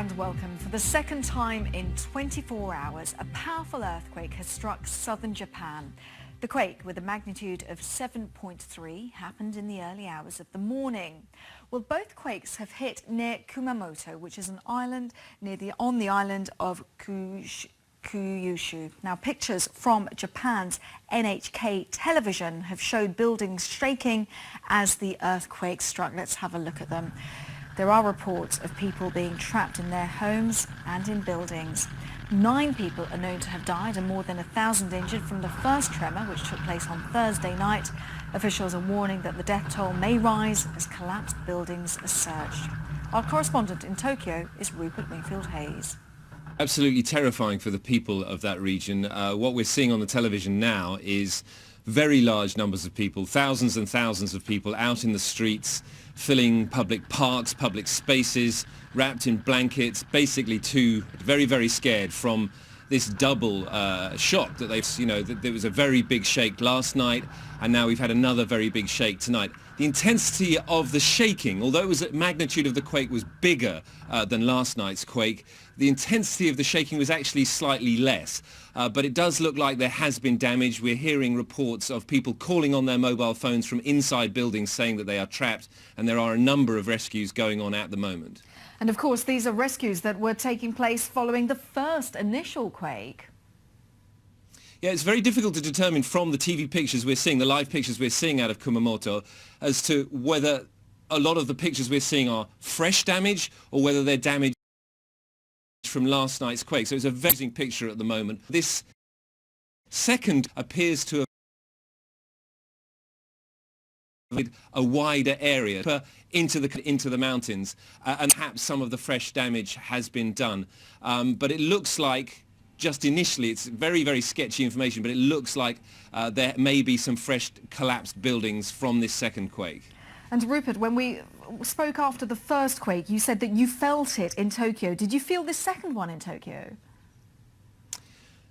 and welcome. For the second time in 24 hours, a powerful earthquake has struck southern Japan. The quake, with a magnitude of 7.3, happened in the early hours of the morning. Well, both quakes have hit near Kumamoto, which is an island on the island of Kyushu. Now, pictures from Japan's NHK television have showed buildings shaking as the earthquake struck. Let's have a look at them. There are reports of people being trapped in their homes and in buildings. 9 people are known to have died and more than 1,000 injured from the first tremor, which took place on Thursday night. Officials are warning that the death toll may rise as collapsed buildings are searched. Our correspondent in Tokyo is Rupert Wingfield-Hayes. Absolutely terrifying for the people of that region. What we're seeing on the television now is very large numbers of people, thousands and thousands of people out in the streets, filling public parks, public spaces, wrapped in blankets, basically very, very scared from this double shock that that there was a very big shake last night, and now we've had another very big shake tonight. The intensity of the shaking, although it was the magnitude of the quake was bigger than last night's quake, the intensity of the shaking was actually slightly less. But it does look like there has been damage. We're hearing reports of people calling on their mobile phones from inside buildings saying that they are trapped, and there are a number of rescues going on at the moment. And of course, these are rescues that were taking place following the first initial quake. Yeah, it's very difficult to determine from the TV pictures we're seeing, the live pictures we're seeing out of Kumamoto, as to whether a lot of the pictures we're seeing are fresh damage or whether they're damage from last night's quake. So it's a very interesting picture at the moment. This second appears to have a wider area into the mountains, and perhaps some of the fresh damage has been done. But it looks like, just initially, it's very, very sketchy information, but it looks like there may be some fresh collapsed buildings from this second quake. And Rupert, when we spoke after the first quake, you said that you felt it in Tokyo. Did you feel the second one in Tokyo?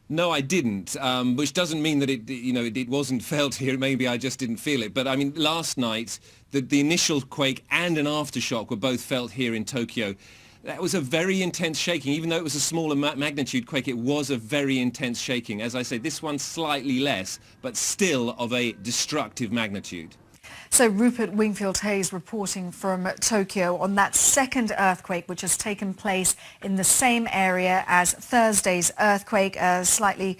No, I didn't, which doesn't mean that it wasn't felt here. Maybe I just didn't feel it. But I mean, last night, the initial quake and an aftershock were both felt here in Tokyo. That was a very intense shaking. Even though it was a smaller magnitude quake, it was a very intense shaking. As I say, this one's slightly less, but still of a destructive magnitude. So Rupert Wingfield-Hayes reporting from Tokyo on that second earthquake, which has taken place in the same area as Thursday's earthquake, a slightly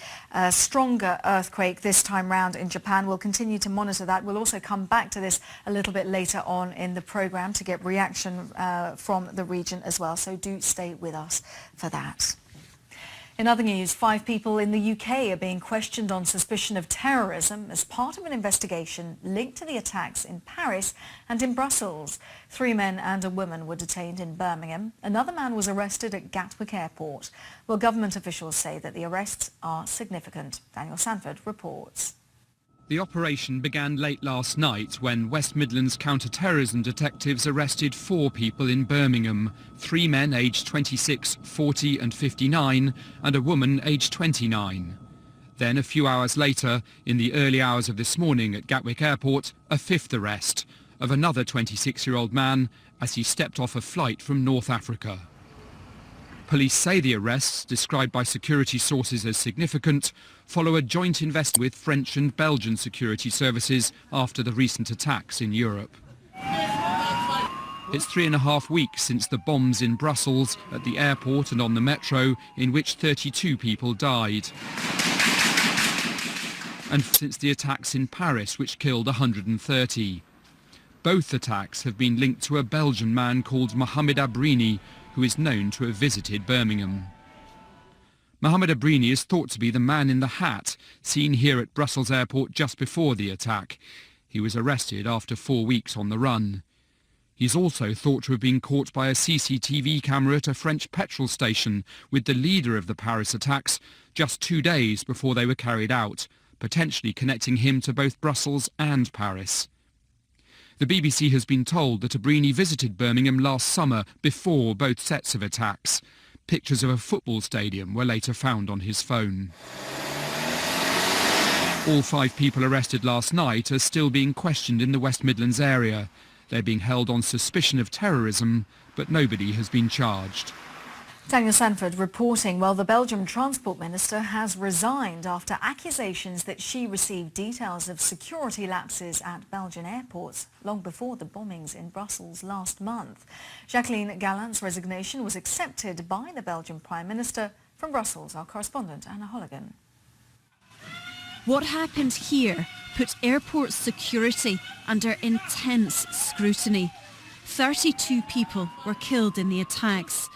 stronger earthquake this time round in Japan. We'll continue to monitor that. We'll also come back to this a little bit later on in the programme to get reaction from the region as well. So do stay with us for that. In other news, 5 people in the UK are being questioned on suspicion of terrorism as part of an investigation linked to the attacks in Paris and in Brussels. 3 men and a woman were detained in Birmingham. Another man was arrested at Gatwick Airport. Well, government officials say that the arrests are significant. Daniel Sanford reports. The operation began late last night when West Midlands counter-terrorism detectives arrested 4 people in Birmingham, 3 men aged 26, 40 and 59 and a woman aged 29. Then a few hours later, in the early hours of this morning at Gatwick Airport, a 5th arrest of another 26-year-old man as he stepped off a flight from North Africa. Police say the arrests, described by security sources as significant, follow a joint investigation with French and Belgian security services after the recent attacks in Europe. It's 3.5 weeks since the bombs in Brussels, at the airport and on the metro, in which 32 people died. And since the attacks in Paris, which killed 130. Both attacks have been linked to a Belgian man called Mohamed Abrini, who is known to have visited Birmingham. Mohamed Abrini is thought to be the man in the hat, seen here at Brussels Airport just before the attack. He was arrested after 4 weeks on the run. He's also thought to have been caught by a CCTV camera at a French petrol station with the leader of the Paris attacks just 2 days before they were carried out, potentially connecting him to both Brussels and Paris. The BBC has been told that Abrini visited Birmingham last summer before both sets of attacks. Pictures of a football stadium were later found on his phone. All 5 people arrested last night are still being questioned in the West Midlands area. They're being held on suspicion of terrorism, but nobody has been charged. Daniel Sanford reporting. Well, the Belgian transport minister has resigned after accusations that she received details of security lapses at Belgian airports long before the bombings in Brussels last month. Jacqueline Gallant's resignation was accepted by the Belgian Prime Minister. From Brussels, our correspondent Anna Holligan. What happened here put airport security under intense scrutiny. 32 people were killed in the attacks.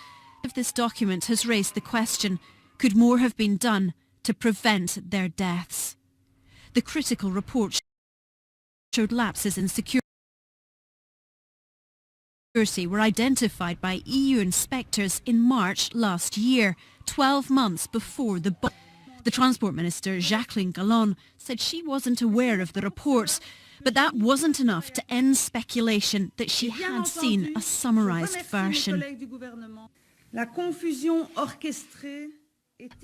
This document has raised the question, could more have been done to prevent their deaths? The critical report showed lapses in security were identified by EU inspectors in March last year, 12 months before the bomb. The Transport Minister, Jacqueline Gallant, said she wasn't aware of the reports, but that wasn't enough to end speculation that she had seen a summarised version.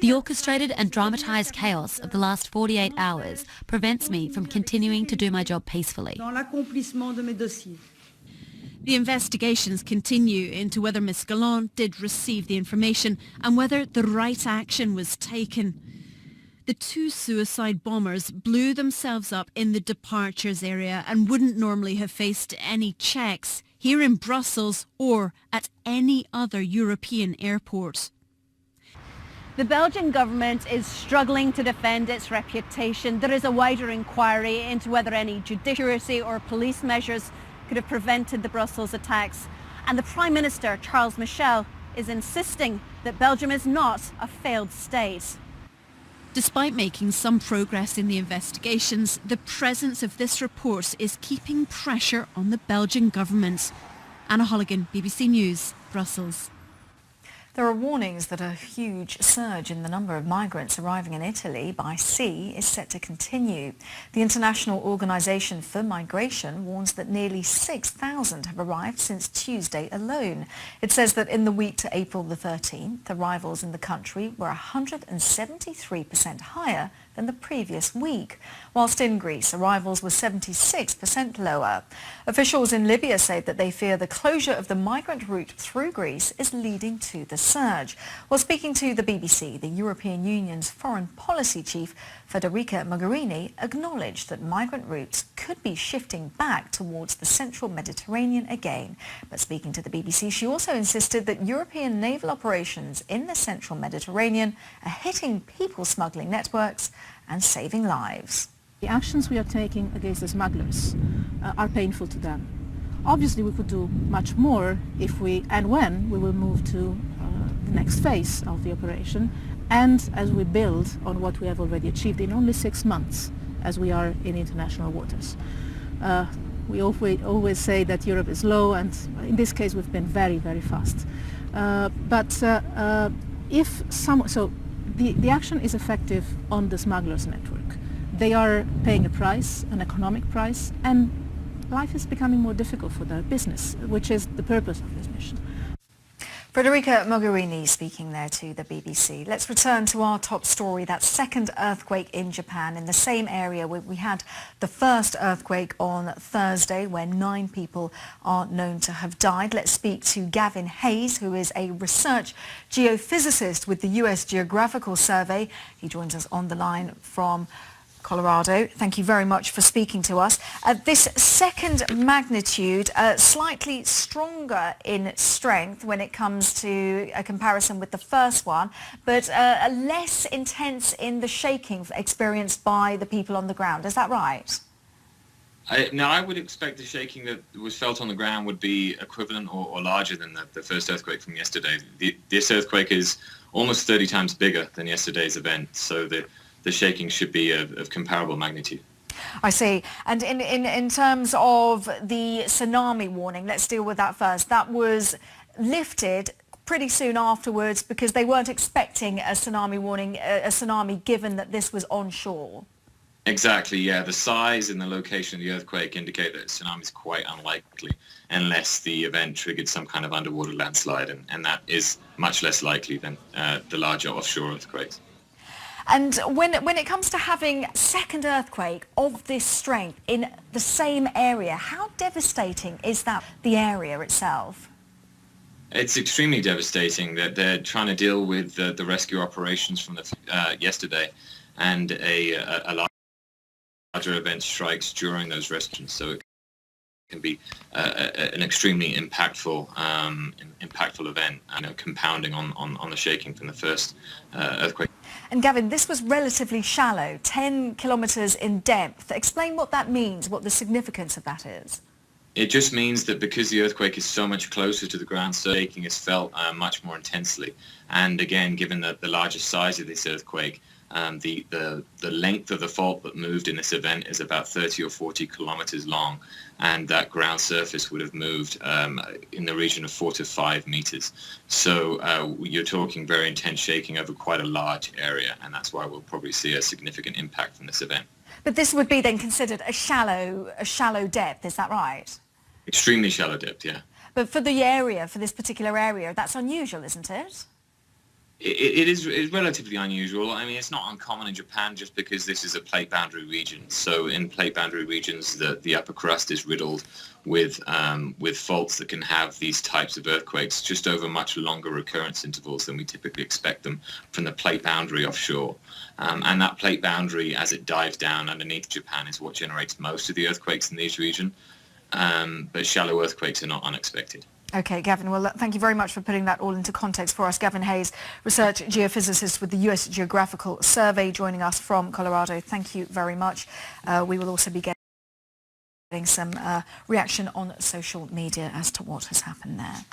The orchestrated and dramatised chaos of the last 48 hours prevents me from continuing to do my job peacefully. The investigations continue into whether Ms Gallant did receive the information and whether the right action was taken. The two suicide bombers blew themselves up in the departures area and wouldn't normally have faced any checks here in Brussels or at any other European airport. The Belgian government is struggling to defend its reputation. There is a wider inquiry into whether any judiciary or police measures could have prevented the Brussels attacks. And the Prime Minister, Charles Michel, is insisting that Belgium is not a failed state. Despite making some progress in the investigations, the presence of this report is keeping pressure on the Belgian government. Anna Holligan, BBC News, Brussels. There are warnings that a huge surge in the number of migrants arriving in Italy by sea is set to continue. The International Organization for Migration warns that nearly 6,000 have arrived since Tuesday alone. It says that in the week to April the 13th, arrivals in the country were 173% higher than the previous week, whilst in Greece arrivals were 76% lower. Officials in Libya say that they fear the closure of the migrant route through Greece is leading to the surge. While speaking to the BBC, the European Union's foreign policy chief, Federica Mogherini, acknowledged that migrant routes could be shifting back towards the central Mediterranean again. But speaking to the BBC, she also insisted that European naval operations in the central Mediterranean are hitting people smuggling networks and saving lives. The actions we are taking against the smugglers are painful to them. Obviously, we could do much more if we and when we will move to the next phase of the operation, and as we build on what we have already achieved in only 6 months as we are in international waters. We always say that Europe is slow, and in this case we've been very, very fast. The action is effective on the smugglers' network. They are paying a price, an economic price, and life is becoming more difficult for their business, which is the purpose of this mission. Federica Mogherini speaking there to the BBC. Let's return to our top story, that second earthquake in Japan, in the same area where we had the first earthquake on Thursday, where 9 people are known to have died. Let's speak to Gavin Hayes, who is a research geophysicist with the US Geographical Survey. He joins us on the line from Colorado. Thank you very much for speaking to us. This second magnitude, slightly stronger in strength when it comes to a comparison with the first one, but less intense in the shaking experienced by the people on the ground. Is that right? I would expect the shaking that was felt on the ground would be equivalent or larger than the first earthquake from yesterday. This earthquake is almost 30 times bigger than yesterday's event, so the shaking should be of comparable magnitude. I see. And in terms of the tsunami warning, let's deal with that first. That was lifted pretty soon afterwards because they weren't expecting a tsunami warning, a tsunami, given that this was onshore. Exactly, yeah. The size and the location of the earthquake indicate that a tsunami is quite unlikely unless the event triggered some kind of underwater landslide, and that is much less likely than the larger offshore earthquakes. And when it comes to having a second earthquake of this strength in the same area, how devastating is that, the area itself? It's extremely devastating that they're trying to deal with the rescue operations from yesterday, and a larger event strikes during those rescues. So it can be an extremely impactful event, compounding on the shaking from the first earthquake. And Gavin, this was relatively shallow, 10 kilometres in depth. Explain what that means, what the significance of that is. It just means that because the earthquake is so much closer to the ground, so shaking is felt much more intensely. And again, given the larger size of this earthquake, the length of the fault that moved in this event is about 30 or 40 kilometers long, and that ground surface would have moved in the region of 4 to 5 meters. So you're talking very intense shaking over quite a large area, and that's why we'll probably see a significant impact from this event. But this would be then considered a shallow depth, is that right? Extremely shallow depth, yeah. But for the area, for this particular area, that's unusual, isn't it? It's relatively unusual. I mean, it's not uncommon in Japan just because this is a plate boundary region. So in plate boundary regions, the upper crust is riddled with faults that can have these types of earthquakes just over much longer recurrence intervals than we typically expect them from the plate boundary offshore. And that plate boundary, as it dives down underneath Japan, is what generates most of the earthquakes in this region. But shallow earthquakes are not unexpected. Okay, Gavin, well, thank you very much for putting that all into context for us. Gavin Hayes, research geophysicist with the US Geographical Survey, joining us from Colorado. Thank you very much. We will also be getting some reaction on social media as to what has happened there.